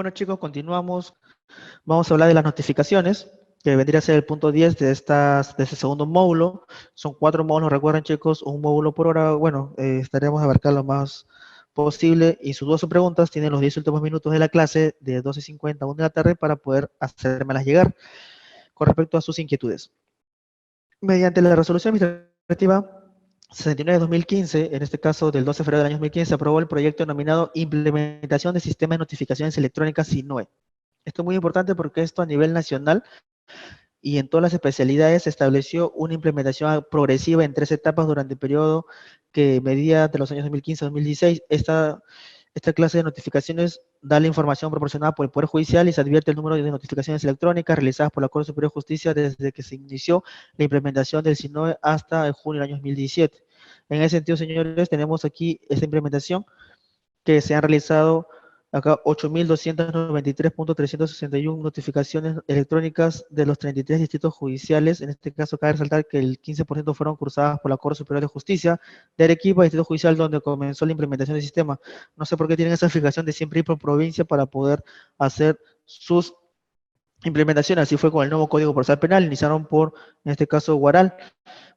Bueno, chicos, continuamos. Vamos a hablar de las notificaciones, que vendría a ser el punto 10 de este segundo módulo. Son 4 módulos, recuerden, chicos, un módulo por hora. Bueno, estaremos a abarcar lo más posible. Y sus dudas o preguntas tienen los 10 últimos minutos de la clase, de 12:50 a 1 de la tarde, para poder hacérmelas llegar con respecto a sus inquietudes. Mediante la resolución administrativa 69/2015, en este caso del 12 de febrero del año 2015, se aprobó el proyecto denominado Implementación de Sistemas de Notificaciones Electrónicas SINOE. Esto es muy importante porque esto a nivel nacional y en todas las especialidades se estableció una implementación progresiva en 3 etapas durante el periodo que medía de los años 2015 a 2016. Esta clase de notificaciones da la información proporcionada por el Poder Judicial y se advierte el número de notificaciones electrónicas realizadas por la Corte Superior de Justicia desde que se inició la implementación del SINOE hasta el junio del año 2017. En ese sentido, señores, tenemos aquí esta implementación que se han realizado acá 8.293.361 notificaciones electrónicas de los 33 distritos judiciales. En este caso, cabe resaltar que el 15% fueron cursadas por la Corte Superior de Justicia de Arequipa, distrito judicial donde comenzó la implementación del sistema. No sé por qué tienen esa fijación de siempre ir por provincia para poder hacer sus implementaciones. Así fue con el nuevo Código Procesal Penal. Iniciaron por, en este caso, Huaral,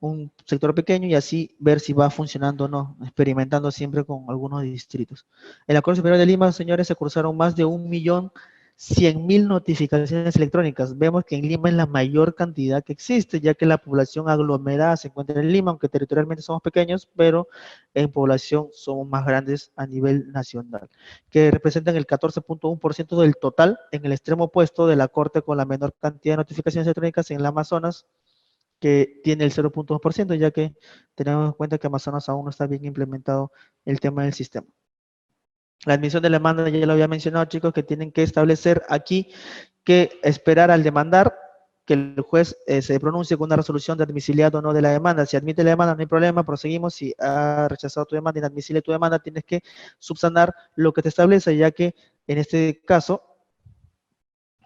un sector pequeño, y así ver si va funcionando o no, experimentando siempre con algunos distritos. En la Corte Superior de Lima, señores, se cursaron más de 1.100.000 notificaciones electrónicas. Vemos que en Lima es la mayor cantidad que existe, ya que la población aglomerada se encuentra en Lima, aunque territorialmente somos pequeños, pero en población somos más grandes a nivel nacional, que representan el 14.1% del total, en el extremo opuesto de la Corte con la menor cantidad de notificaciones electrónicas en el Amazonas, que tiene el 0.2%, ya que tenemos en cuenta que Amazonas aún no está bien implementado el tema del sistema. La admisión de la demanda, ya lo había mencionado, chicos, que tienen que establecer aquí que esperar al demandar que el juez se pronuncie con una resolución de admisibilidad o no de la demanda. Si admite la demanda, no hay problema, proseguimos. Si ha rechazado tu demanda, inadmisible tu demanda, tienes que subsanar lo que te establece, ya que en este caso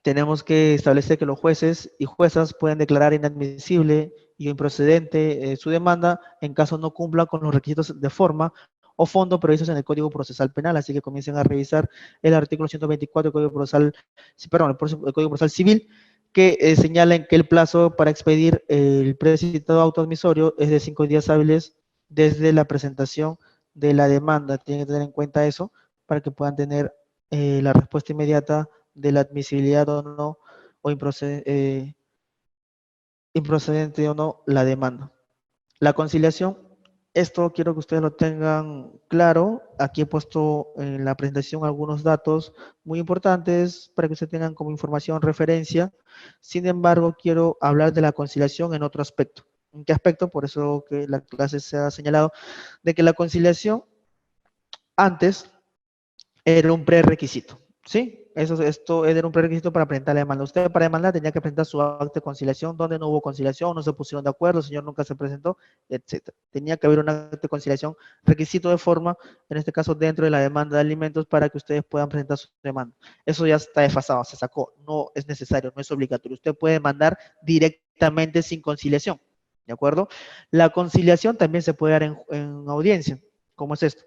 tenemos que establecer que los jueces y juezas pueden declarar inadmisible y improcedente su demanda en caso no cumpla con los requisitos de forma o fondo previstos en el Código Procesal Penal. Así que comiencen a revisar el artículo 124 del Código Procesal, perdón, el Código Procesal Civil, que señala que el plazo para expedir el precitado auto admisorio es de 5 días hábiles desde la presentación de la demanda. Tienen que tener en cuenta eso para que puedan tener la respuesta inmediata de la admisibilidad o no, o improcedente o no la demanda. La conciliación, esto quiero que ustedes lo tengan claro. Aquí he puesto en la presentación algunos datos muy importantes para que ustedes tengan como información referencia. Sin embargo, quiero hablar de la conciliación en otro aspecto. ¿En qué aspecto? Por eso que la clase se ha señalado de que la conciliación antes era un prerequisito, ¿sí? Esto era un prerequisito para presentar la demanda. Usted para demandar tenía que presentar su acta de conciliación, donde no hubo conciliación, no se pusieron de acuerdo, el señor nunca se presentó, etc. Tenía que haber un acta de conciliación, requisito de forma, en este caso dentro de la demanda de alimentos, para que ustedes puedan presentar su demanda. Eso ya está desfasado, se sacó, no es necesario, no es obligatorio. Usted puede demandar directamente sin conciliación, ¿de acuerdo? La conciliación también se puede dar en audiencia. ¿Cómo es esto?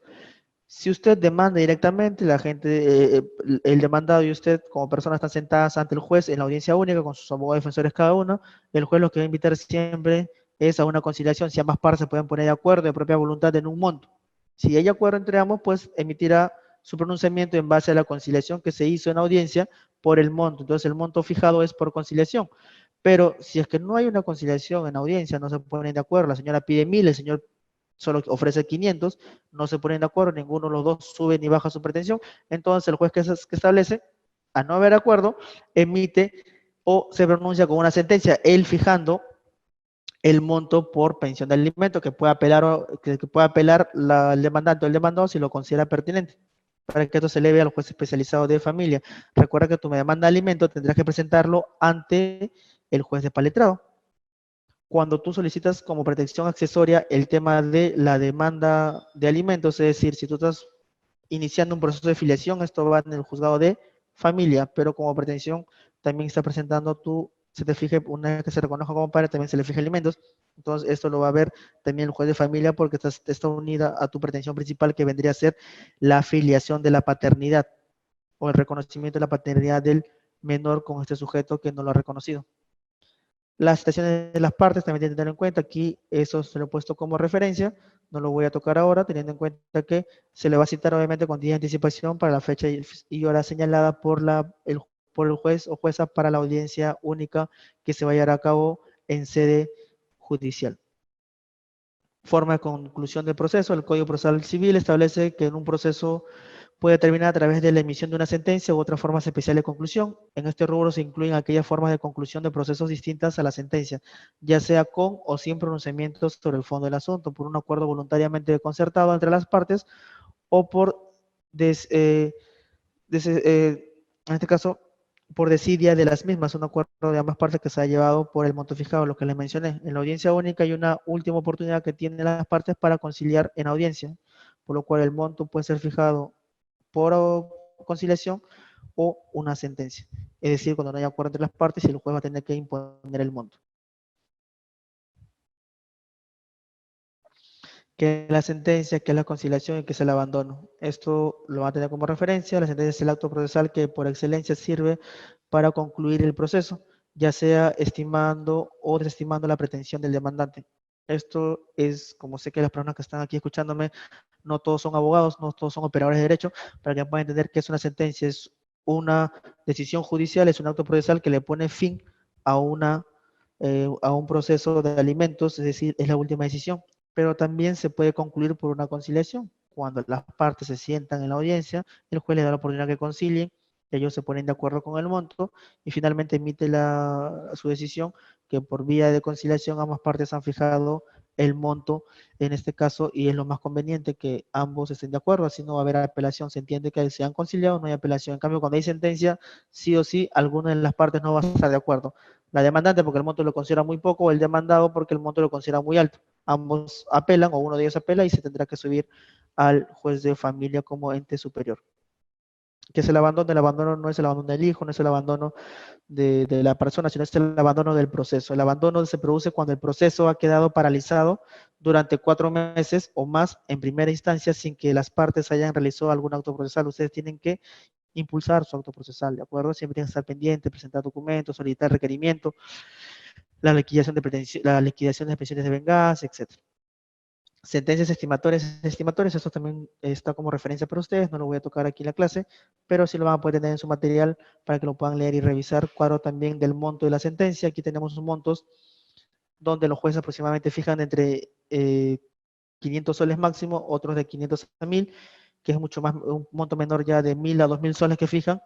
Si usted demanda directamente, el demandado y usted como persona están sentadas ante el juez en la audiencia única con sus abogados defensores cada uno, el juez lo que va a invitar siempre es a una conciliación, si ambas partes se pueden poner de acuerdo de propia voluntad en un monto. Si hay acuerdo entre ambos, pues emitirá su pronunciamiento en base a la conciliación que se hizo en audiencia por el monto. Entonces el monto fijado es por conciliación. Pero si es que no hay una conciliación en audiencia, no se ponen de acuerdo, la señora pide 1.000, el señor solo ofrece 500, no se ponen de acuerdo, ninguno de los dos sube ni baja su pretensión, entonces el juez que establece, a no haber acuerdo, emite o se pronuncia con una sentencia, él fijando el monto por pensión de alimento que pueda apelar, el demandante o el demandado si lo considera pertinente, para que esto se eleve al juez especializado de familia. Recuerda que tu demanda de alimento tendrás que presentarlo ante el juez de paletrado. Cuando tú solicitas como protección accesoria el tema de la demanda de alimentos, es decir, si tú estás iniciando un proceso de filiación, esto va en el juzgado de familia, pero como pretensión también está presentando se te fije, una vez que se reconozca como padre, también se le fija alimentos, entonces esto lo va a ver también el juez de familia porque está unida a tu pretensión principal que vendría a ser la filiación de la paternidad. o el reconocimiento de la paternidad del menor con este sujeto que no lo ha reconocido. Las citaciones de las partes también tienen que tener en cuenta, aquí eso se lo he puesto como referencia, no lo voy a tocar ahora, teniendo en cuenta que se le va a citar obviamente con día de anticipación para la fecha y hora señalada por el juez o jueza para la audiencia única que se va a llevar a cabo en sede judicial. Forma de conclusión del proceso. El Código Procesal Civil establece que en un proceso puede terminar a través de la emisión de una sentencia u otras formas especiales de conclusión. En este rubro se incluyen aquellas formas de conclusión de procesos distintas a la sentencia, ya sea con o sin pronunciamientos sobre el fondo del asunto, por un acuerdo voluntariamente concertado entre las partes o por, en este caso, por desidia de las mismas, un acuerdo de ambas partes que se ha llevado por el monto fijado, lo que les mencioné. En la audiencia única hay una última oportunidad que tienen las partes para conciliar en audiencia, por lo cual el monto puede ser fijado por conciliación o una sentencia. Es decir, cuando no hay acuerdo entre las partes, el juez va a tener que imponer el monto. ¿Qué es la sentencia? ¿Qué es la conciliación y qué es el abandono? Esto lo va a tener como referencia. La sentencia es el acto procesal que por excelencia sirve para concluir el proceso, ya sea estimando o desestimando la pretensión del demandante. Esto es, como sé que las personas que están aquí escuchándome, no todos son abogados, no todos son operadores de derecho, para que puedan entender que es una sentencia, es una decisión judicial, es un acto procesal que le pone fin a, a un proceso de alimentos, es decir, es la última decisión, pero también se puede concluir por una conciliación. Cuando las partes se sientan en la audiencia, el juez le da la oportunidad que concilien, ellos se ponen de acuerdo con el monto y finalmente emite su decisión que por vía de conciliación ambas partes han fijado el monto en este caso y es lo más conveniente que ambos estén de acuerdo, así no va a haber apelación, se entiende que se han conciliado, no hay apelación. En cambio, cuando hay sentencia, sí o sí, alguna de las partes no va a estar de acuerdo. La demandante porque el monto lo considera muy poco, o el demandado porque el monto lo considera muy alto. Ambos apelan o uno de ellos apela y se tendrá que subir al juez de familia como ente superior. ¿Qué es el abandono? El abandono no es el abandono del hijo, no es el abandono de la persona, sino es el abandono del proceso. El abandono se produce cuando el proceso ha quedado paralizado durante 4 meses o más en primera instancia sin que las partes hayan realizado algún acto procesal. Ustedes tienen que impulsar su acto procesal, ¿de acuerdo? Siempre tienen que estar pendientes, presentar documentos, solicitar requerimiento, la liquidación de pensiones de venganza, etc. Sentencias estimatorias, esto también está como referencia para ustedes, no lo voy a tocar aquí en la clase, pero sí lo van a poder tener en su material para que lo puedan leer y revisar. Cuadro también del monto de la sentencia, aquí tenemos sus montos donde los jueces aproximadamente fijan entre 500 soles máximo, otros de 500 a 1000, que es mucho más, un monto menor ya de 1000 a 2000 soles que fijan,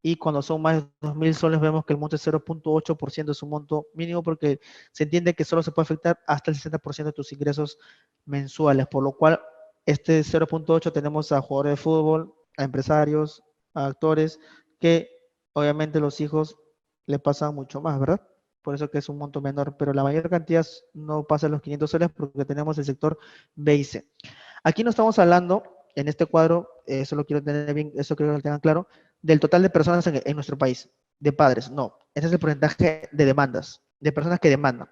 y cuando son más de 2000 soles vemos que el monto es 0.8% de su monto mínimo porque se entiende que solo se puede afectar hasta el 60% de tus ingresos mensuales, por lo cual este 0.8 tenemos a jugadores de fútbol, a empresarios, a actores, que obviamente los hijos le pasan mucho más, ¿verdad? Por eso que es un monto menor, pero la mayor cantidad no pasa los 500 soles porque tenemos el sector B y C. Aquí no estamos hablando, en este cuadro, eso lo quiero tener bien, eso quiero que lo tengan claro, del total de personas en nuestro país, de padres, no. Ese es el porcentaje de demandas, de personas que demandan.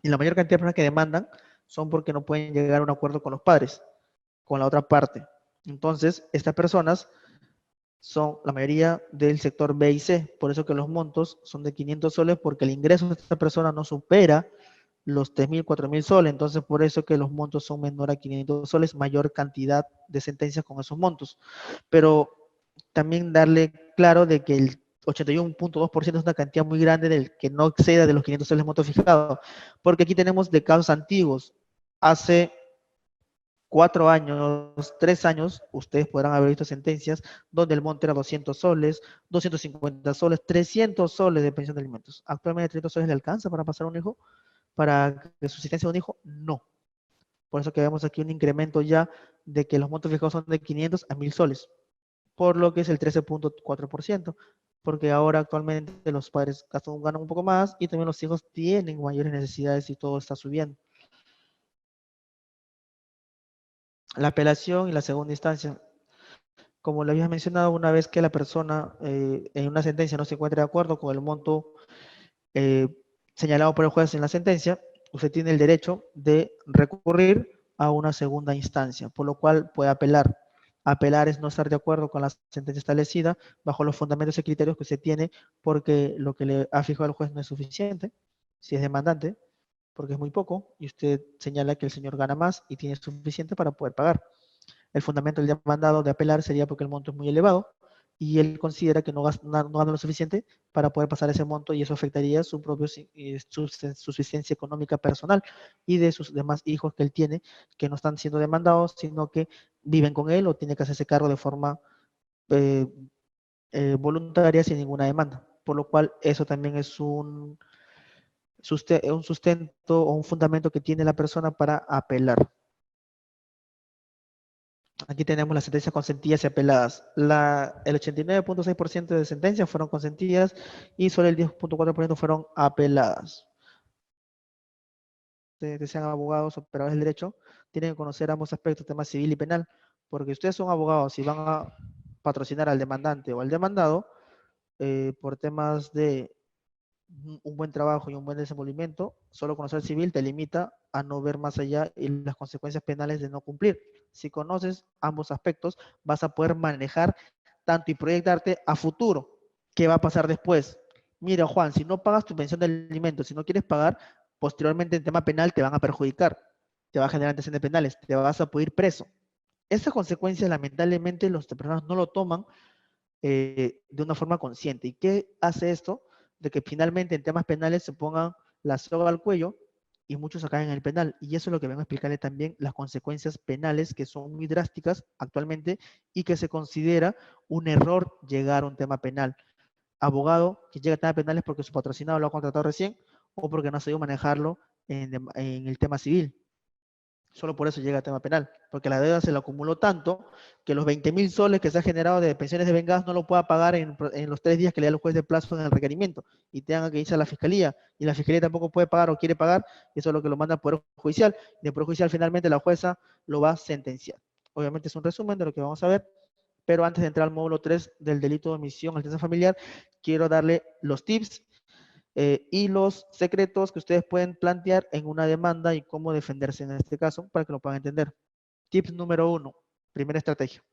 Y la mayor cantidad de personas que demandan son porque no pueden llegar a un acuerdo con los padres, con la otra parte. Entonces, estas personas son la mayoría del sector B y C, por eso que los montos son de 500 soles, porque el ingreso de esta persona no supera los 3.000, 4.000 soles, entonces por eso que los montos son menor a 500 soles, mayor cantidad de sentencias con esos montos. Pero también darle claro de que el 81.2% es una cantidad muy grande del que no exceda de los 500 soles monto fijado, porque aquí tenemos de casos antiguos, hace 4 años, 3 años, ustedes podrán haber visto sentencias donde el monto era 200 soles, 250 soles, 300 soles de pensión de alimentos. Actualmente 300 soles le alcanza para pasar un hijo, para que subsistencia de un hijo, no. Por eso que vemos aquí un incremento ya de que los montos fijados son de 500 a 1000 soles, por lo que es el 13.4%, porque ahora actualmente los padres ganan un poco más y también los hijos tienen mayores necesidades y todo está subiendo. La apelación y la segunda instancia. Como le había mencionado, una vez que la persona en una sentencia no se encuentre de acuerdo con el monto eh, señalado por el juez en la sentencia, usted tiene el derecho de recurrir a una segunda instancia, por lo cual puede apelar. Apelar es no estar de acuerdo con la sentencia establecida bajo los fundamentos y criterios que usted tiene porque lo que le ha fijado el juez no es suficiente, si es demandante, porque es muy poco, y usted señala que el señor gana más y tiene suficiente para poder pagar. El fundamento del demandado de apelar sería porque el monto es muy elevado y él considera que no gana lo suficiente para poder pasar ese monto y eso afectaría su propia subsistencia económica personal y de sus demás hijos que él tiene que no están siendo demandados, sino que viven con él o tiene que hacerse cargo de forma eh, voluntaria sin ninguna demanda. Por lo cual eso también es un sustento o un fundamento que tiene la persona para apelar. Aquí tenemos las sentencias consentidas y apeladas. El 89.6% de sentencias fueron consentidas y solo el 10.4% fueron apeladas. Ustedes sean abogados, operadores del derecho, tienen que conocer ambos aspectos, tema civil y penal, porque ustedes son abogados y van a patrocinar al demandante o al demandado por temas de un buen trabajo y un buen desenvolvimiento, solo conocer civil te limita a no ver más allá y las consecuencias penales de no cumplir. Si conoces ambos aspectos, vas a poder manejar tanto y proyectarte a futuro. ¿Qué va a pasar después? Mira, Juan, si no pagas tu pensión de alimentos, si no quieres pagar, posteriormente en tema penal te van a perjudicar, te va a generar antecedentes penales, te vas a poder ir preso. Esas consecuencias, lamentablemente, las personas no lo toman de una forma consciente. ¿Y qué hace esto? De que finalmente en temas penales se pongan la soga al cuello y muchos acaban en el penal. Y eso es lo que vengo a explicarle también, las consecuencias penales que son muy drásticas actualmente y que se considera un error llegar a un tema penal. Abogado que llega a temas penales porque su patrocinado lo ha contratado recién o porque no ha sabido manejarlo en el tema civil. Solo por eso llega a tema penal, porque la deuda se le acumuló tanto que los 20.000 soles que se ha generado de pensiones de vengadas no lo pueda pagar en los 3 días que le da el juez de plazo en el requerimiento y tenga que irse a la fiscalía y la fiscalía tampoco puede pagar o quiere pagar y eso es lo que lo manda al Poder Judicial y el Poder Judicial finalmente la jueza lo va a sentenciar. Obviamente es un resumen de lo que vamos a ver, pero antes de entrar al módulo 3 del delito de omisión alternancia familiar, quiero darle los tips y los secretos que ustedes pueden plantear en una demanda y cómo defenderse en este caso para que lo puedan entender. Tips número 1, primera estrategia.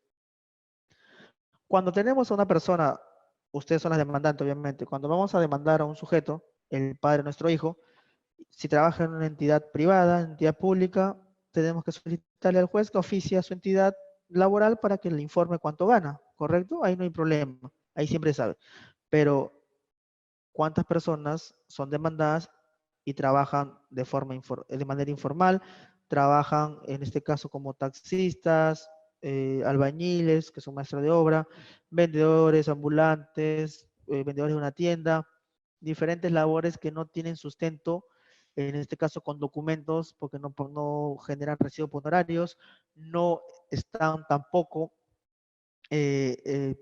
Cuando tenemos a una persona, ustedes son las demandantes obviamente, cuando vamos a demandar a un sujeto, el padre de nuestro hijo, si trabaja en una entidad privada, entidad pública, tenemos que solicitarle al juez que oficie a su entidad laboral para que le informe cuánto gana, ¿correcto? Ahí no hay problema, ahí siempre sabe. Pero cuántas personas son demandadas y trabajan de manera informal, trabajan en este caso como taxistas, albañiles, que son maestros de obra, vendedores ambulantes, vendedores de una tienda, diferentes labores que no tienen sustento, en este caso con documentos, porque no generan recibos honorarios, no están tampoco eh, eh,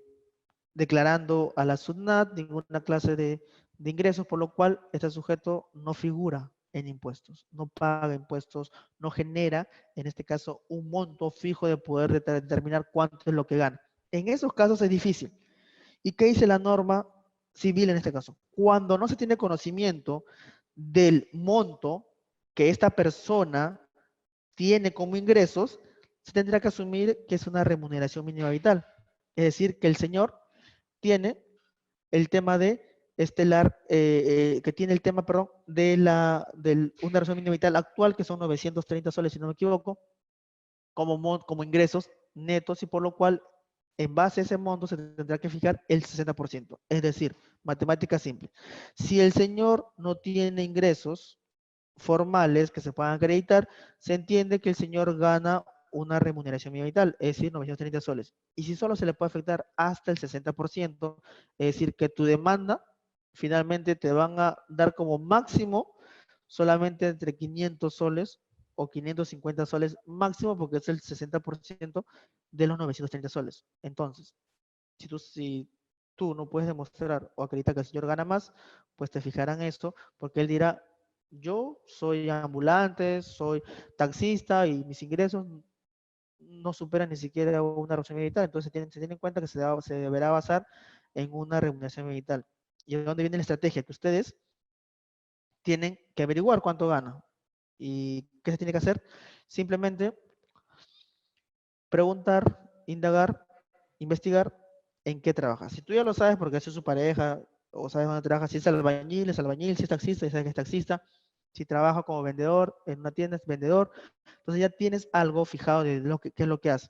declarando a la SUNAT ninguna clase de ingresos, por lo cual este sujeto no figura en impuestos, no paga impuestos, no genera, en este caso, un monto fijo de poder determinar cuánto es lo que gana. En esos casos es difícil. ¿Y qué dice la norma civil en este caso? Cuando no se tiene conocimiento del monto que esta persona tiene como ingresos, se tendrá que asumir que es una remuneración mínima vital. Es decir, que el señor tiene el tema de estelar, que tiene el tema, perdón, de una razón mínima vital actual, que son 930 soles, si no me equivoco, como ingresos netos, y por lo cual, en base a ese monto, se tendrá que fijar el 60%. Es decir, matemática simple. Si el señor no tiene ingresos formales que se puedan acreditar, se entiende que el señor gana una remuneración mínima vital, es decir, 930 soles. Y si solo se le puede afectar hasta el 60%, es decir, que tu demanda finalmente te van a dar como máximo solamente entre 500 soles o 550 soles máximo, porque es el 60% de los 930 soles. Entonces, si tú no puedes demostrar o acreditar que el señor gana más, pues te fijarán esto, porque él dirá, yo soy ambulante, soy taxista y mis ingresos no superan ni siquiera una remuneración militar, entonces se tiene en cuenta que se deberá basar en una remuneración militar. ¿Y de dónde viene la estrategia? Que ustedes tienen que averiguar cuánto gana. ¿Y qué se tiene que hacer? Simplemente preguntar indagar, investigar en qué trabaja. Si tú ya lo sabes porque es su pareja o sabes dónde trabaja, si es albañil, si es taxista, ya sabes que es taxista, si trabaja como vendedor en una tienda es vendedor, entonces ya tienes algo fijado de qué es lo que hace.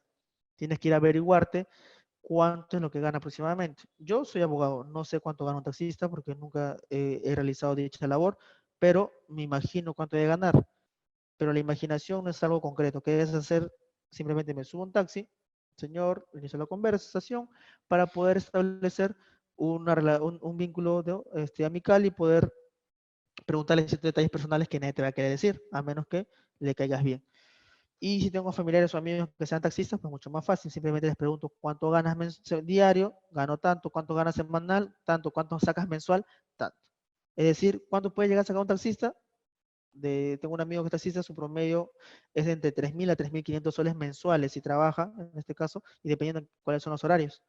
Tienes que ir a averiguarte cuánto es lo que gana aproximadamente. Yo soy abogado, no sé cuánto gana un taxista porque nunca he realizado dicha labor, pero me imagino cuánto debe ganar. Pero la imaginación no es algo concreto, que es hacer, simplemente me subo a un taxi, señor, inicio la conversación para poder establecer un vínculo amical y poder preguntarle ciertos detalles personales que nadie te va a querer decir, a menos que le caigas bien. Y si tengo familiares o amigos que sean taxistas, pues mucho más fácil. Simplemente les pregunto cuánto ganas diario, gano tanto, cuánto ganas semanal, tanto, cuánto sacas mensual, tanto. Es decir, cuánto puede llegar a sacar un taxista. Tengo un amigo que es taxista, su promedio es de entre 3.000 a 3.500 soles mensuales si trabaja, en este caso, y dependiendo de cuáles son los horarios.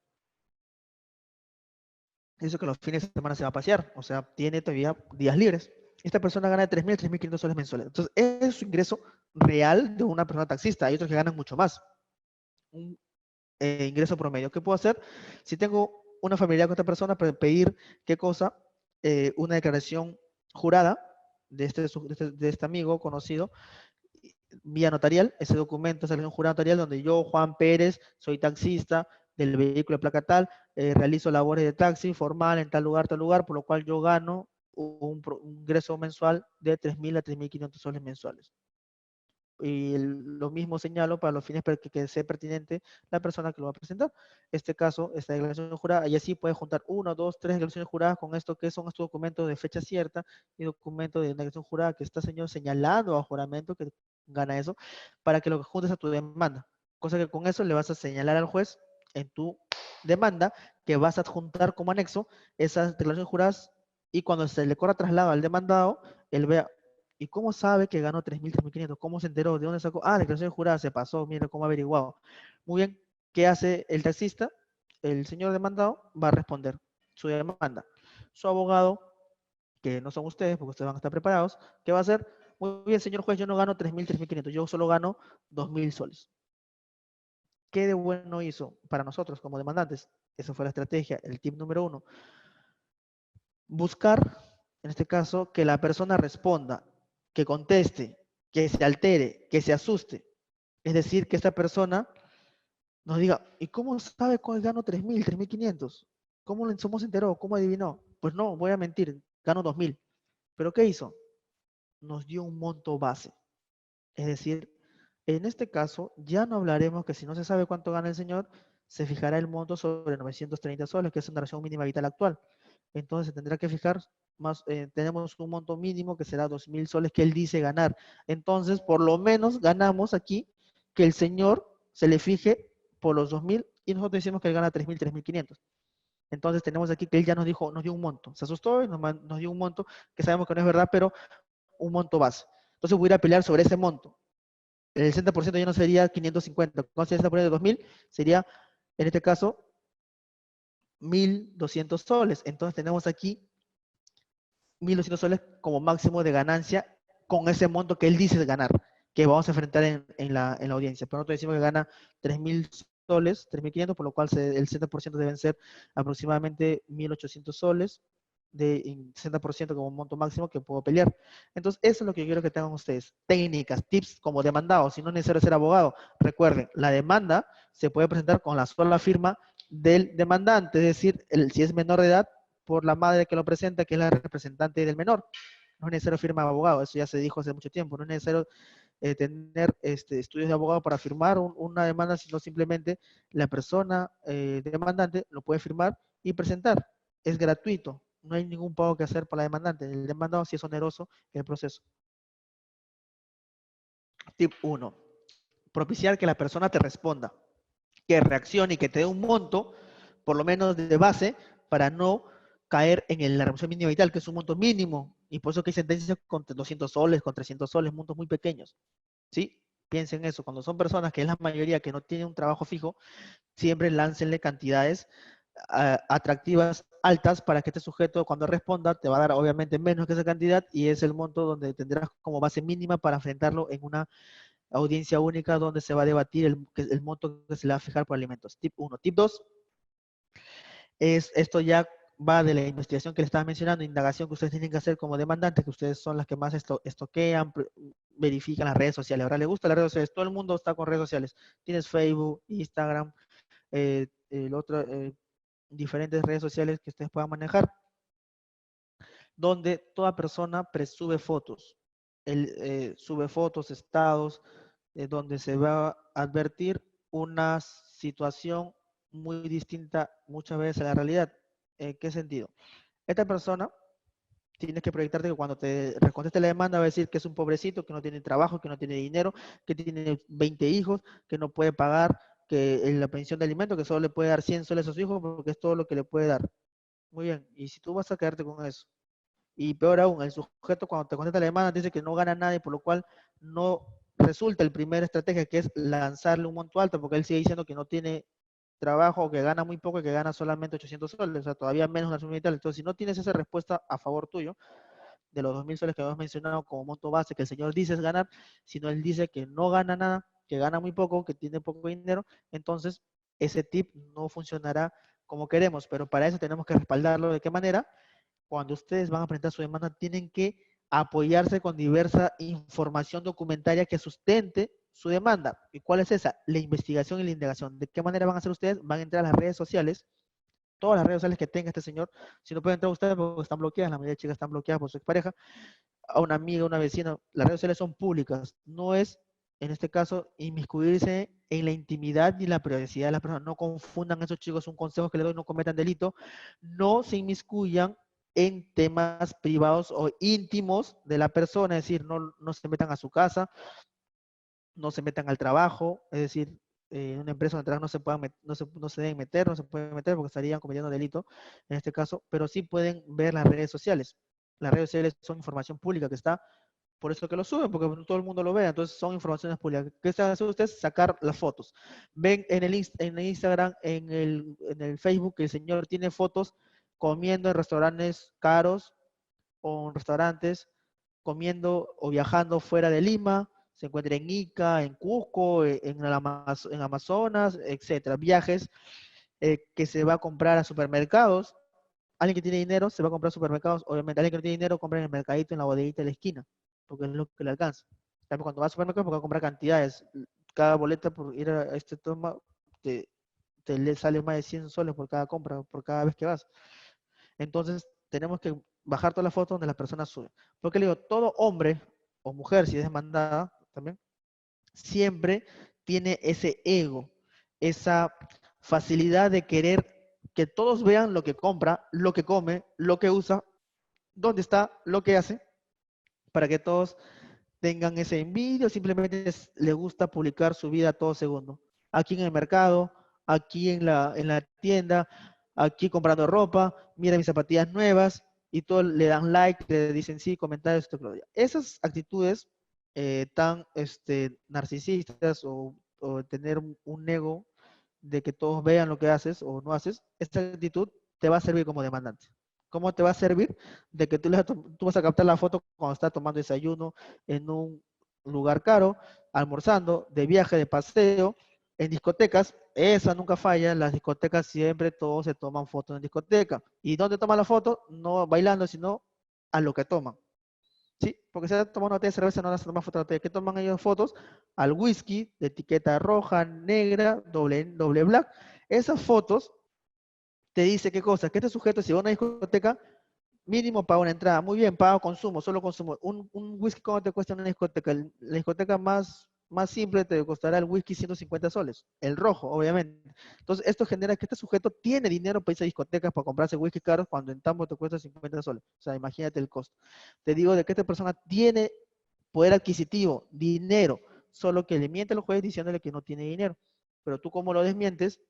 Eso que los fines de semana se va a pasear, o sea, tiene todavía días libres. Esta persona gana de 3.000 a 3.500 soles mensuales. Entonces, es su ingreso real de una persona taxista. Hay otros que ganan mucho más. Un ingreso promedio. ¿Qué puedo hacer? Si tengo una familia con esta persona, pedir, ¿qué cosa? Una declaración jurada de este amigo conocido, vía notarial. Ese documento es un jurado notarial donde yo, Juan Pérez, soy taxista del vehículo de placa tal, realizo labores de taxi formal en tal lugar, por lo cual yo gano un ingreso mensual de 3.000 a 3.500 soles mensuales. Y lo mismo señalo para los fines para que sea pertinente la persona que lo va a presentar. Este caso, esta declaración jurada, y así puede juntar 1, 2, 3 declaraciones juradas con esto que son estos documentos de fecha cierta y documento de declaración jurada que está señor señalado a juramento que gana eso, para que lo juntes a tu demanda. Cosa que con eso le vas a señalar al juez en tu demanda que vas a adjuntar como anexo esas declaraciones juradas y cuando se le corra traslado al demandado, él vea, ¿y cómo sabe que ganó 3.000, 3.500? ¿Cómo se enteró? ¿De dónde sacó? Ah, la declaración jurada se pasó, mira cómo ha averiguado. Muy bien, ¿qué hace el taxista? El señor demandado va a responder su demanda. Su abogado, que no son ustedes, porque ustedes van a estar preparados, ¿qué va a hacer? Muy bien, señor juez, yo no gano 3.000, 3.500, yo solo gano 2.000 soles. ¿Qué de bueno hizo para nosotros como demandantes? Esa fue la estrategia, el tip número 1. Buscar, en este caso, que la persona responda, que conteste, que se altere, que se asuste. Es decir, que esta persona nos diga, ¿y cómo sabe cuál gano 3.000, 3.500? ¿Cómo se enteró? ¿Cómo adivinó? Pues no, voy a mentir, gano 2.000. ¿Pero qué hizo? Nos dio un monto base. Es decir, en este caso, ya no hablaremos que si no se sabe cuánto gana el señor, se fijará el monto sobre 930 soles, que es una ración mínima vital actual. Entonces se tendrá que fijar más, tenemos un monto mínimo que será 2.000 soles que él dice ganar. Entonces, por lo menos ganamos aquí que el señor se le fije por los 2.000 y nosotros decimos que él gana 3.000, 3.500. Entonces tenemos aquí que él ya nos dijo, nos dio un monto. Se asustó y nos dio un monto que sabemos que no es verdad, pero un monto base. Entonces voy a ir a pelear sobre ese monto. El 60% ya no sería 550. Cuando se pone de 2.000, sería, en este caso, 1.200 soles. Entonces tenemos aquí 1.200 soles como máximo de ganancia con ese monto que él dice ganar, que vamos a enfrentar en la audiencia. Pero nosotros decimos que gana 3.000 soles, 3.500, por lo cual el 60% deben ser aproximadamente 1.800 soles, de 60% como monto máximo que puedo pelear. Entonces, eso es lo que yo quiero que tengan ustedes. Técnicas, tips como demandado, si no es necesario ser abogado. Recuerden, la demanda se puede presentar con la sola firma del demandante, es decir, si es menor de edad, por la madre que lo presenta, que es la representante del menor. No es necesario firma de abogado, eso ya se dijo hace mucho tiempo. No es necesario tener estudios de abogado para firmar una demanda, sino simplemente la persona demandante lo puede firmar y presentar. Es gratuito, no hay ningún pago que hacer para la demandante. El demandado sí es oneroso el proceso. Tip 1. Propiciar que la persona te responda, que reaccione y que te dé un monto, por lo menos de base, para no caer en la reducción mínima vital, que es un monto mínimo, y por eso que hay sentencias con 200 soles, con 300 soles, montos muy pequeños. ¿Sí? Piensen eso, cuando son personas que es la mayoría que no tienen un trabajo fijo, siempre láncenle cantidades atractivas, altas, para que este sujeto cuando responda te va a dar obviamente menos que esa cantidad y es el monto donde tendrás como base mínima para enfrentarlo audiencia única donde se va a debatir el monto que se le va a fijar por alimentos. Tip 1. Tip 2 esto ya va de la investigación que le estaba mencionando, indagación que ustedes tienen que hacer como demandantes, que ustedes son las que más estoquean, verifican las redes sociales. Ahora le gusta las redes sociales, todo el mundo está con redes sociales. Tienes Facebook, Instagram, diferentes redes sociales que ustedes puedan manejar, donde toda persona presube fotos. Él sube fotos, estados, donde se va a advertir una situación muy distinta muchas veces a la realidad. ¿En qué sentido? Esta persona tienes que proyectarte que cuando te conteste la demanda va a decir que es un pobrecito, que no tiene trabajo, que no tiene dinero, que tiene 20 hijos, que no puede pagar que la pensión de alimento, que solo le puede dar 100 soles a sus hijos porque es todo lo que le puede dar. Muy bien, y si tú vas a quedarte con eso, y peor aún, el sujeto cuando te contesta la demanda dice que no gana nada y por lo cual no resulta el primer estrategia, que es lanzarle un monto alto, porque él sigue diciendo que no tiene trabajo, que gana muy poco y que gana solamente 800 soles, o sea, todavía menos una suma vital. Entonces, si no tienes esa respuesta a favor tuyo, de los 2.000 soles que hemos mencionado como monto base, que el señor dice es ganar, sino él dice que no gana nada, que gana muy poco, que tiene poco dinero, entonces ese tip no funcionará como queremos, pero para eso tenemos que respaldarlo. ¿De qué manera? Cuando ustedes van a presentar su demanda, tienen que apoyarse con diversa información documentaria que sustente su demanda. ¿Y cuál es esa? La investigación y la indagación. ¿De qué manera van a hacer ustedes? Van a entrar a las redes sociales, todas las redes sociales que tenga este señor. Si no pueden entrar ustedes porque están bloqueadas, la mayoría de chicas están bloqueadas por su expareja, a una amiga, a una vecina, las redes sociales son públicas. No es, en este caso, inmiscuirse en la intimidad ni la privacidad de las personas. No confundan a esos chicos, un consejo que les doy: no cometan delito, no se inmiscuyan en temas privados o íntimos de la persona, es decir, no se metan a su casa, no se metan al trabajo, es decir, en una empresa donde trabajan no se deben meter, no se pueden meter porque estarían cometiendo delito en este caso, pero sí pueden ver las redes sociales. Las redes sociales son información pública que está, por eso que lo suben, porque todo el mundo lo ve, entonces son informaciones públicas. ¿Qué se hace ustedes? Sacar las fotos. Ven en el Instagram, en el Facebook, que el señor tiene fotos comiendo en restaurantes caros o en restaurantes, comiendo o viajando fuera de Lima, se encuentra en Ica, en Cusco, en Amazonas, etcétera. Viajes que se va a comprar a supermercados. Alguien que tiene dinero se va a comprar a supermercados, obviamente. Alguien que no tiene dinero compra en el mercadito, en la bodeguita de la esquina, porque es lo que le alcanza. También cuando va al supermercado, porque va a comprar cantidades. Cada boleta por ir a este toma te, te le sale más de 100 soles por cada compra, por cada vez que vas. Entonces, tenemos que bajar todas las fotos donde las personas suben. Porque le digo, todo hombre o mujer, si es demandada también, siempre tiene ese ego, esa facilidad de querer que todos vean lo que compra, lo que come, lo que usa, dónde está, lo que hace, para que todos tengan ese envidio, simplemente le gusta publicar su vida todo segundo. Aquí en el mercado, aquí en la tienda, aquí comprando ropa, mira mis zapatillas nuevas, y todos le dan like, le dicen sí, comentarios, esto, lo esas actitudes tan narcisistas o tener un ego de que todos vean lo que haces o no haces, esta actitud te va a servir como demandante. ¿Cómo te va a servir? De que tú vas a captar la foto cuando estás tomando desayuno en un lugar caro, almorzando, de viaje, de paseo, en discotecas. Esa nunca falla, en las discotecas siempre todos se toman fotos en discoteca. ¿Y dónde toman la foto? No bailando, sino a lo que toman. Sí, porque se toman una botella de cerveza, no las toman fotografía. ¿Qué toman ellos fotos? Al whisky de etiqueta roja, negra, doble black. Esas fotos te dice qué cosa, que este sujeto, si va a una discoteca, mínimo paga una entrada. Muy bien, paga consumo, solo consumo. Un whisky, ¿cómo te cuesta en una discoteca? La discoteca más simple te costará el whisky 150 soles. El rojo, obviamente. Entonces, esto genera que este sujeto tiene dinero para irse a discotecas, para comprarse whisky caros, cuando en Tambo te cuesta 50 soles. O sea, imagínate el costo. Te digo de que esta persona tiene poder adquisitivo, dinero, solo que le miente a los jueces diciéndole que no tiene dinero. Pero tú, como lo desmientes,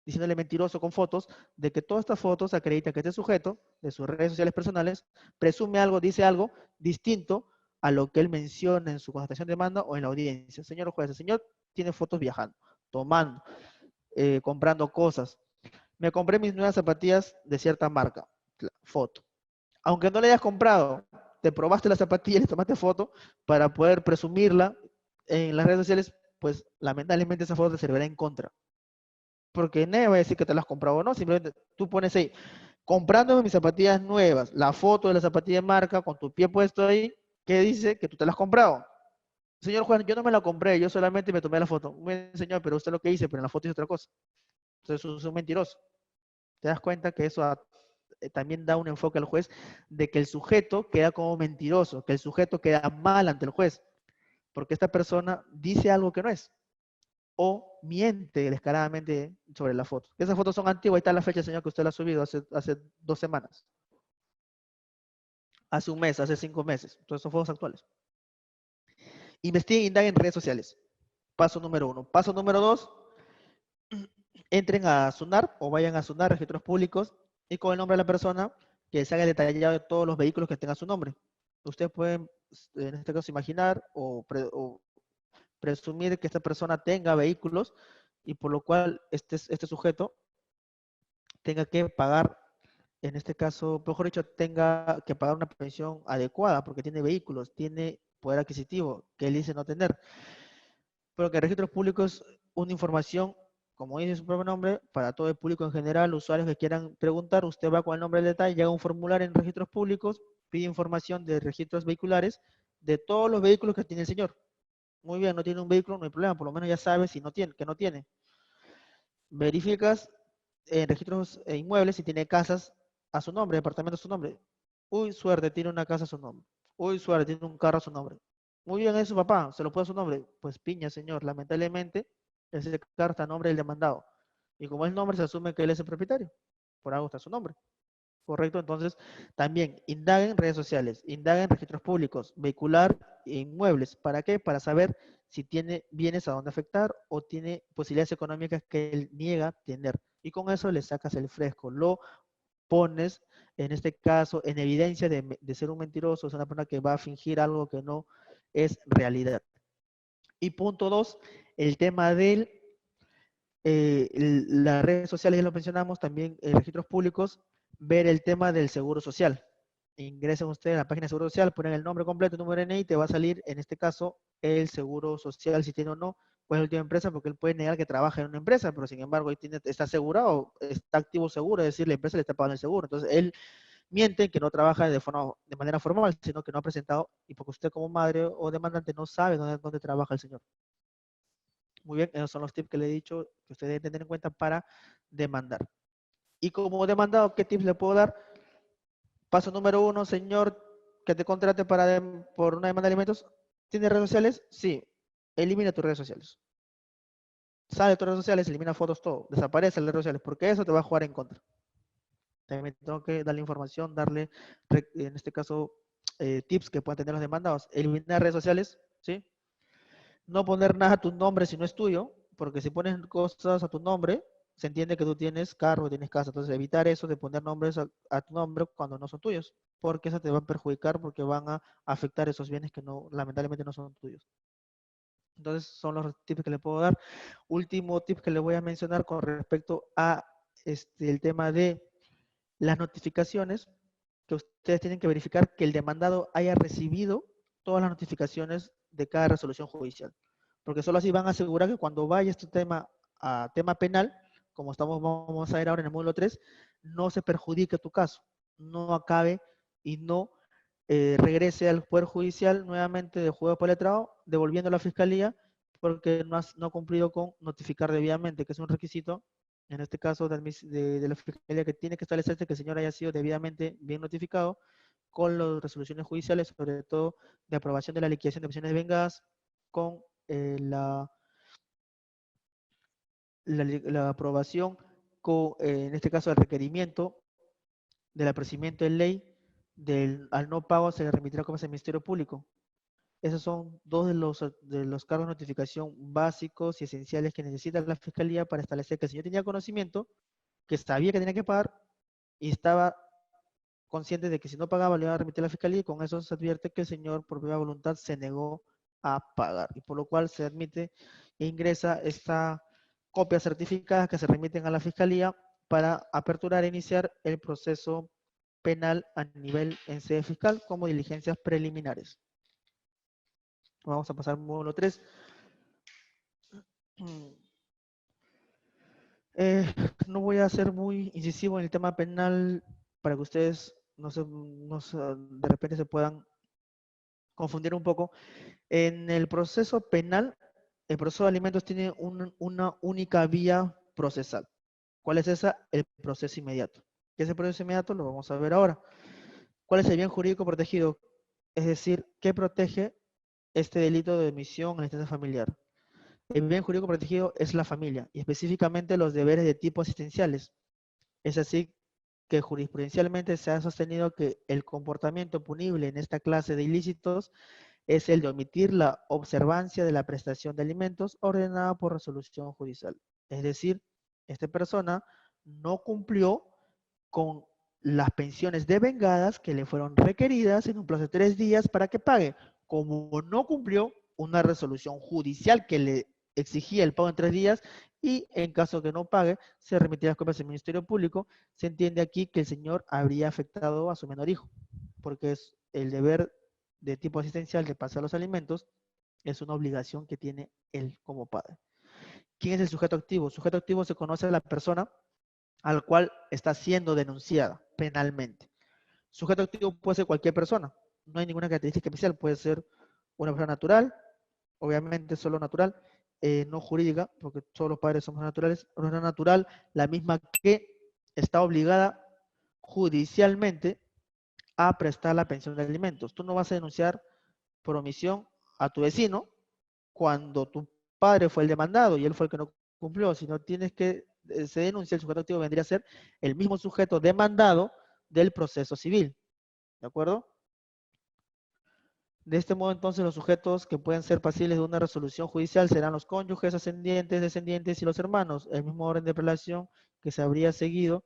diciéndole mentiroso con fotos, de que todas estas fotos acreditan que este sujeto, de sus redes sociales personales, presume algo, dice algo distinto a lo que él menciona en su constatación de demanda o en la audiencia. Señor juez, el señor tiene fotos viajando, tomando, comprando cosas. Me compré mis nuevas zapatillas de cierta marca, foto. Aunque no le hayas comprado, te probaste la zapatilla y le tomaste foto para poder presumirla, en las redes sociales, pues lamentablemente esa foto te servirá en contra. Porque nadie va a decir que te las has comprado o no, simplemente tú pones ahí, comprándome mis zapatillas nuevas, la foto de la zapatilla de marca con tu pie puesto ahí, que dice que tú te las has comprado. Señor Juan, yo no me la compré, yo solamente me tomé la foto. Bueno, señor, pero usted lo que dice, pero en la foto es otra cosa. Entonces es un mentiroso. Te das cuenta que eso también da un enfoque al juez de que el sujeto queda como mentiroso, que el sujeto queda mal ante el juez, porque esta persona dice algo que no es, o miente descaradamente sobre la foto. Esas fotos son antiguas, ahí está la fecha, señor, que usted la ha subido hace 2 semanas, hace un mes, hace 5 meses. Entonces son fotos actuales. Investiguen e indaguen en redes sociales. Paso número 1. Paso número 2, entren a SUNAR o vayan a SUNAR, registros públicos, y con el nombre de la persona, que se haga el detallado de todos los vehículos que tengan su nombre. Ustedes pueden, en este caso, imaginar o presumir que esta persona tenga vehículos y por lo cual este sujeto tenga que pagar, en este caso, mejor dicho, tenga que pagar una pensión adecuada porque tiene vehículos, tiene poder adquisitivo que él dice no tener. Pero que registros públicos, una información, como dice su propio nombre, para todo el público en general, usuarios que quieran preguntar, usted va con el nombre del detalle, llega un formulario en registros públicos, pide información de registros vehiculares de todos los vehículos que tiene el señor. Muy bien, no tiene un vehículo, no hay problema, por lo menos ya sabe si no tiene, que no tiene. Verificas en registros inmuebles si tiene casas a su nombre, departamento a su nombre. Uy, suerte, tiene una casa a su nombre. Uy, suerte, tiene un carro a su nombre. Muy bien, es su papá, se lo puede a su nombre. Pues piña, señor, lamentablemente, ese carro está a nombre del demandado. Y como es nombre, se asume que él es el propietario. Por algo está su nombre. Correcto, entonces también indaguen en redes sociales, indaguen en registros públicos, vehicular e inmuebles. ¿Para qué? Para saber si tiene bienes a dónde afectar o tiene posibilidades económicas que él niega tener. Y con eso le sacas el fresco, lo pones, en este caso, en evidencia de ser un mentiroso, es una persona que va a fingir algo que no es realidad. Y punto 2, el tema de las redes sociales, ya lo mencionamos, también registros públicos, ver el tema del seguro social. Ingresen ustedes a la página de seguro social, ponen el nombre completo, el número de DNI, te va a salir, en este caso, el seguro social, si tiene o no, pues la última empresa, porque él puede negar que trabaja en una empresa, pero sin embargo, ahí está asegurado, está activo seguro, es decir, la empresa le está pagando el seguro. Entonces, él miente que no trabaja de manera formal, sino que no ha presentado, y porque usted como madre o demandante no sabe dónde trabaja el señor. Muy bien, esos son los tips que le he dicho que usted debe tener en cuenta para demandar. Y como demandado, ¿qué tips le puedo dar? Paso número 1, señor, que te contrate por una demanda de alimentos. ¿Tiene redes sociales? Sí. Elimina tus redes sociales. Sale de tus redes sociales, elimina fotos, todo. Desaparece las redes sociales, porque eso te va a jugar en contra. También tengo que darle información, darle, en este caso, tips que puedan tener los demandados. Eliminar redes sociales, ¿sí? No poner nada a tu nombre si no es tuyo, porque si pones cosas a tu nombre, se entiende que tú tienes carro, tienes casa. Entonces, evitar eso de poner nombres a tu nombre cuando no son tuyos, porque eso te va a perjudicar, porque van a afectar esos bienes que no, lamentablemente no son tuyos. Entonces, son los tips que le puedo dar. Último tip que le voy a mencionar con respecto a el tema de las notificaciones, que ustedes tienen que verificar que el demandado haya recibido todas las notificaciones de cada resolución judicial. Porque solo así van a asegurar que cuando vaya este tema a tema penal, como vamos a ver ahora en el módulo 3, no se perjudique tu caso, no acabe y no regrese al Poder Judicial nuevamente de juego por letrado, devolviendo a la Fiscalía porque no ha cumplido con notificar debidamente, que es un requisito, en este caso de la Fiscalía, que tiene que establecerse que el señor haya sido debidamente bien notificado con las resoluciones judiciales, sobre todo de aprobación de la liquidación de opciones vengadas, con la aprobación, en este caso el requerimiento del apercibimiento de ley, al no pago se le remitirá como al Ministerio Público. Esos son dos de los cargos de notificación básicos y esenciales que necesita la Fiscalía para establecer que el señor tenía conocimiento, que sabía que tenía que pagar y estaba consciente de que si no pagaba le iba a remitir a la Fiscalía, y con eso se advierte que el señor por propia voluntad se negó a pagar, y por lo cual se admite e ingresa esta copia certificada que se remiten a la Fiscalía para aperturar e iniciar el proceso penal a nivel en sede fiscal como diligencias preliminares. Vamos a pasar al módulo 3. No voy a ser muy incisivo en el tema penal para que ustedes de repente se puedan confundir un poco. En el proceso penal, el proceso de alimentos tiene una única vía procesal. ¿Cuál es esa? El proceso inmediato. ¿Qué es el proceso inmediato? Lo vamos a ver ahora. ¿Cuál es el bien jurídico protegido? Es decir, ¿qué protege este delito de omisión en la instancia familiar? El bien jurídico protegido es la familia, y específicamente los deberes de tipo asistenciales. Es así que jurisprudencialmente se ha sostenido que el comportamiento punible en esta clase de ilícitos es el de omitir la observancia de la prestación de alimentos ordenada por resolución judicial. Es decir, esta persona no cumplió con las pensiones devengadas que le fueron requeridas en un plazo de 3 días para que pague. Como no cumplió una resolución judicial que le exigía el pago en 3 días, y en caso que no pague, se remitirá las copias al Ministerio Público. Se entiende aquí que el señor habría afectado a su menor hijo, porque es el deber de tipo asistencial de pasar los alimentos, es una obligación que tiene él como padre. ¿Quién es el sujeto activo? Sujeto activo se conoce a la persona al cual está siendo denunciada penalmente. Sujeto activo puede ser cualquier persona, no hay ninguna característica especial, puede ser una persona natural, obviamente solo natural, no jurídica, porque todos los padres somos naturales, una persona natural, la misma que está obligada judicialmente a prestar la pensión de alimentos. Tú no vas a denunciar por omisión a tu vecino cuando tu padre fue el demandado y él fue el que no cumplió, sino tienes que, se denuncia, el sujeto activo vendría a ser el mismo sujeto demandado del proceso civil, ¿de acuerdo? De este modo, entonces, los sujetos que pueden ser pasibles de una resolución judicial serán los cónyuges, ascendientes, descendientes y los hermanos. El mismo orden de relación que se habría seguido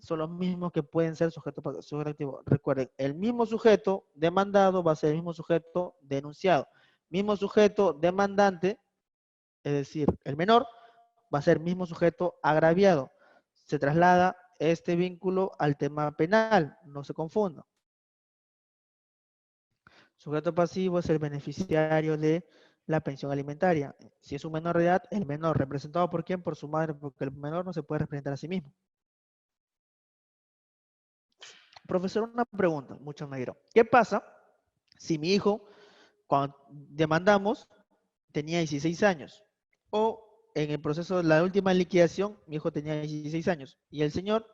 son los mismos que pueden ser sujeto activo. Recuerden, el mismo sujeto demandado va a ser el mismo sujeto denunciado. Mismo sujeto demandante, es decir, el menor, va a ser el mismo sujeto agraviado. Se traslada este vínculo al tema penal, no se confunda. Sujeto pasivo es el beneficiario de la pensión alimentaria. Si es un menor de edad, el menor, ¿representado por quién? Por su madre, porque el menor no se puede representar a sí mismo. Profesor, una pregunta, muchos me dirán. ¿Qué pasa si mi hijo, cuando demandamos, tenía 16 años? O en el proceso de la última liquidación, mi hijo tenía 16 años y el señor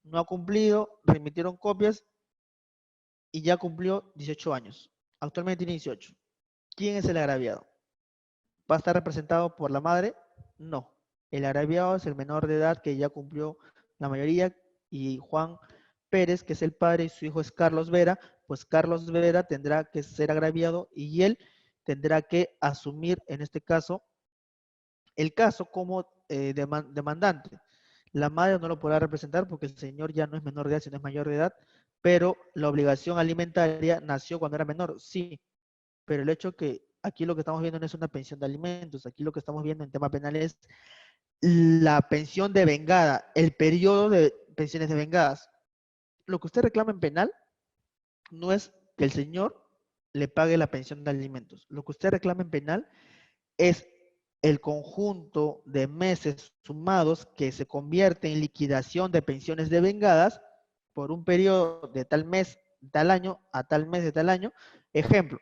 no ha cumplido, remitieron copias y ya cumplió 18 años. Actualmente tiene 18. ¿Quién es el agraviado? ¿Va a estar representado por la madre? No. El agraviado es el menor de edad que ya cumplió la mayoría, y Juan Pérez, que es el padre, y su hijo es Carlos Vera, pues Carlos Vera tendrá que ser agraviado y él tendrá que asumir, en este caso, el caso como demandante. La madre no lo podrá representar porque el señor ya no es menor de edad, sino es mayor de edad, pero la obligación alimentaria nació cuando era menor, sí, pero el hecho que aquí lo que estamos viendo no es una pensión de alimentos, aquí lo que estamos viendo en tema penal es la pensión de vengada, el periodo de pensiones de vengadas. Lo que usted reclama en penal no es que el señor le pague la pensión de alimentos. Lo que usted reclama en penal es el conjunto de meses sumados que se convierte en liquidación de pensiones de vengadas por un periodo de tal mes, tal año, a tal mes de tal año. Ejemplo,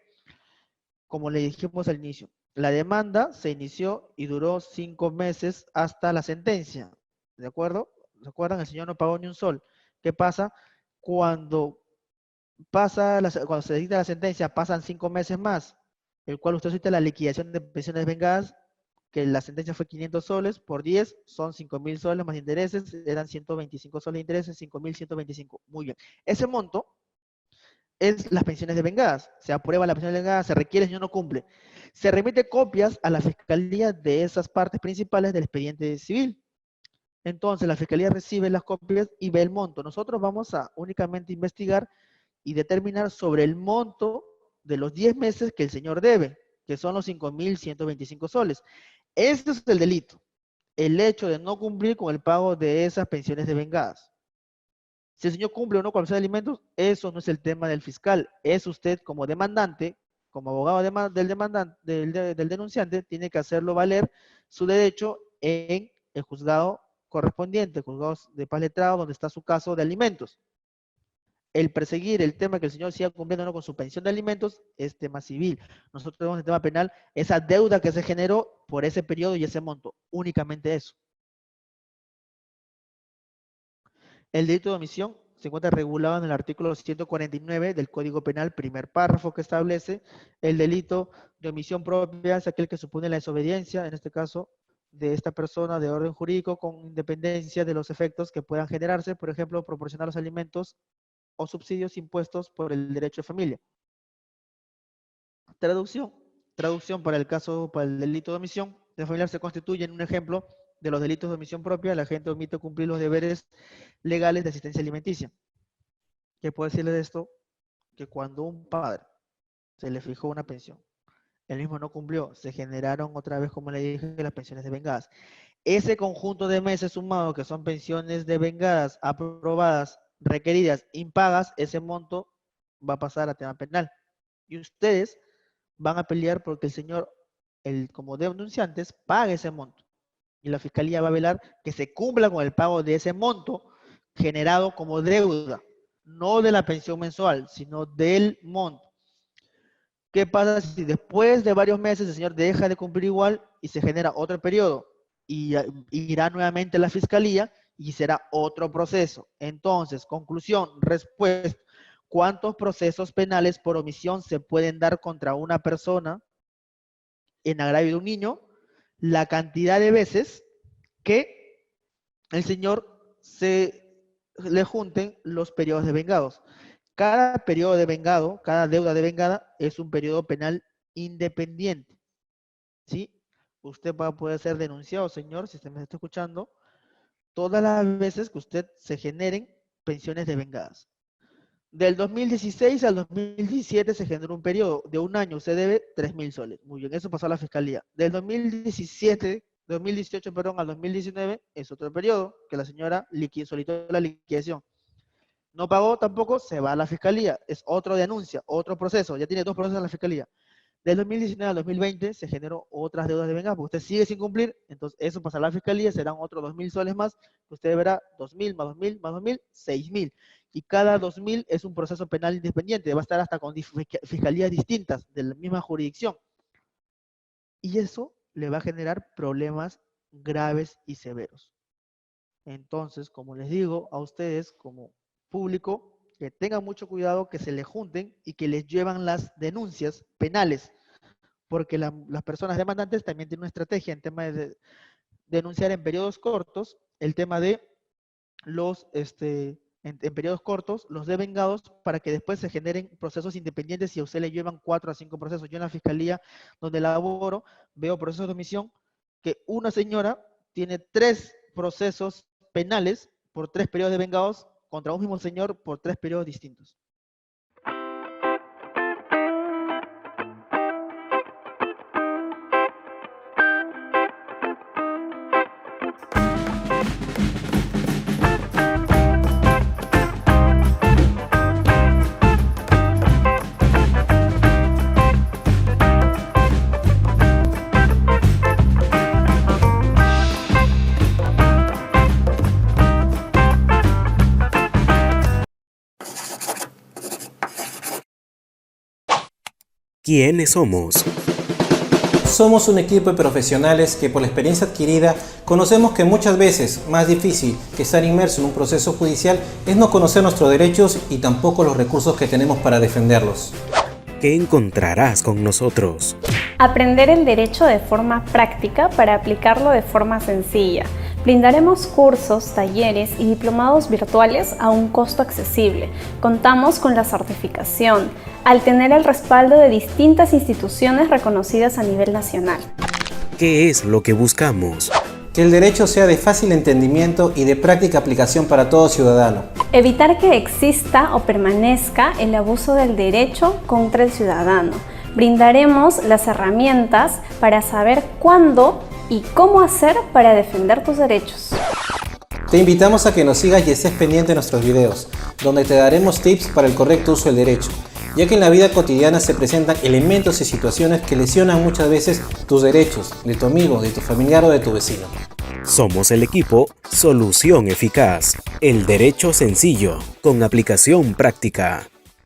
como le dijimos al inicio, la demanda se inició y duró 5 meses hasta la sentencia, ¿de acuerdo? ¿Recuerdan? El señor no pagó ni un sol. ¿Qué pasa? Cuando cuando se dicta la sentencia, pasan 5 meses más, el cual usted cita la liquidación de pensiones vengadas, que la sentencia fue 500 soles, por 10 son 5.000 soles más intereses, eran 125 soles de intereses, 5.125. Muy bien. Ese monto es las pensiones de vengadas. Se aprueba la pensión de vengadas, se requiere, el señor no cumple. Se remite copias a la fiscalía de esas partes principales del expediente civil. Entonces, la fiscalía recibe las copias y ve el monto. Nosotros vamos a únicamente investigar y determinar sobre el monto de los 10 meses que el señor debe, que son los 5.125 soles. Este es el delito, el hecho de no cumplir con el pago de esas pensiones de vengadas. Si el señor cumple o no con los alimentos, eso no es el tema del fiscal. Es usted como demandante, como abogado del demandante, del denunciante, tiene que hacerlo valer su derecho en el juzgado correspondiente, juzgados de paz letrado, donde está su caso de alimentos. El perseguir el tema que el señor siga cumpliendo o no con su pensión de alimentos es tema civil. Nosotros tenemos el tema penal, esa deuda que se generó por ese periodo y ese monto, únicamente eso. El delito de omisión se encuentra regulado en el artículo 149 del Código Penal, primer párrafo, que establece el delito de omisión propia es aquel que supone la desobediencia, en este caso, de esta persona de orden jurídico con independencia de los efectos que puedan generarse, por ejemplo, proporcionar los alimentos o subsidios impuestos por el derecho de familia. Traducción para el caso, para el delito de omisión de familiar se constituye en un ejemplo de los delitos de omisión propia. La gente omite cumplir los deberes legales de asistencia alimenticia. ¿Qué puedo decirle de esto? Que cuando un padre se le fijó una pensión, el mismo no cumplió, se generaron otra vez, como le dije, las pensiones devengadas. Ese conjunto de meses sumado, que son pensiones devengadas, aprobadas, requeridas, impagas, ese monto va a pasar a tema penal. Y ustedes van a pelear porque el señor, como denunciantes, pague ese monto. Y la fiscalía va a velar que se cumpla con el pago de ese monto generado como deuda, no de la pensión mensual, sino del monto. ¿Qué pasa si después de varios meses el señor deja de cumplir igual y se genera otro periodo? Y irá nuevamente a la fiscalía y será otro proceso. Entonces, conclusión, respuesta. ¿Cuántos procesos penales por omisión se pueden dar contra una persona en agravio de un niño? La cantidad de veces que el señor le junten los periodos de vengados. Cada periodo de vengado, cada deuda de vengada es un periodo penal independiente. ¿Sí? Usted va a poder ser denunciado, señor, si usted me está escuchando, todas las veces que usted se generen pensiones de vengadas. Del 2016 al 2017 se generó un periodo de un año, usted debe 3.000 soles. Muy bien, eso pasó a la fiscalía. Del 2018, perdón, al 2019 es otro periodo que la señora solicitó la liquidación. No pagó tampoco, se va a la fiscalía. Es otro denuncia, otro proceso. Ya tiene 2 procesos en la fiscalía. Del 2019 al 2020 se generó otras deudas de venganza, porque usted sigue sin cumplir, entonces eso pasa a la fiscalía, serán otros 2.000 soles más, que usted verá 2.000 más 2.000 más 2.000, 6.000. Y cada 2.000 es un proceso penal independiente, va a estar hasta con fiscalías distintas de la misma jurisdicción. Y eso le va a generar problemas graves y severos. Entonces, como les digo a ustedes como público, que tengan mucho cuidado, que se les junten y que les llevan las denuncias penales, porque las personas demandantes también tienen una estrategia en tema de denunciar en periodos cortos, el tema de los, en periodos cortos, los devengados, para que después se generen procesos independientes y a usted le llevan 4 a 5 procesos. Yo en la fiscalía donde laboro veo procesos de omisión que una señora tiene 3 procesos penales por 3 periodos devengados contra un mismo señor por 3 periodos distintos. ¿Quiénes somos? Somos un equipo de profesionales que por la experiencia adquirida conocemos que muchas veces más difícil que estar inmerso en un proceso judicial es no conocer nuestros derechos y tampoco los recursos que tenemos para defenderlos. ¿Qué encontrarás con nosotros? Aprender el derecho de forma práctica para aplicarlo de forma sencilla. Brindaremos cursos, talleres y diplomados virtuales a un costo accesible. Contamos con la certificación, al tener el respaldo de distintas instituciones reconocidas a nivel nacional. ¿Qué es lo que buscamos? Que el derecho sea de fácil entendimiento y de práctica aplicación para todo ciudadano. Evitar que exista o permanezca el abuso del derecho contra el ciudadano. Brindaremos las herramientas para saber cuándo y cómo hacer para defender tus derechos. Te invitamos a que nos sigas y estés pendiente de nuestros videos, donde te daremos tips para el correcto uso del derecho. ya que en la vida cotidiana se presentan elementos y situaciones que lesionan muchas veces tus derechos, de tu amigo, de tu familiar o de tu vecino. Somos el equipo Solución Eficaz. El derecho sencillo, con aplicación práctica.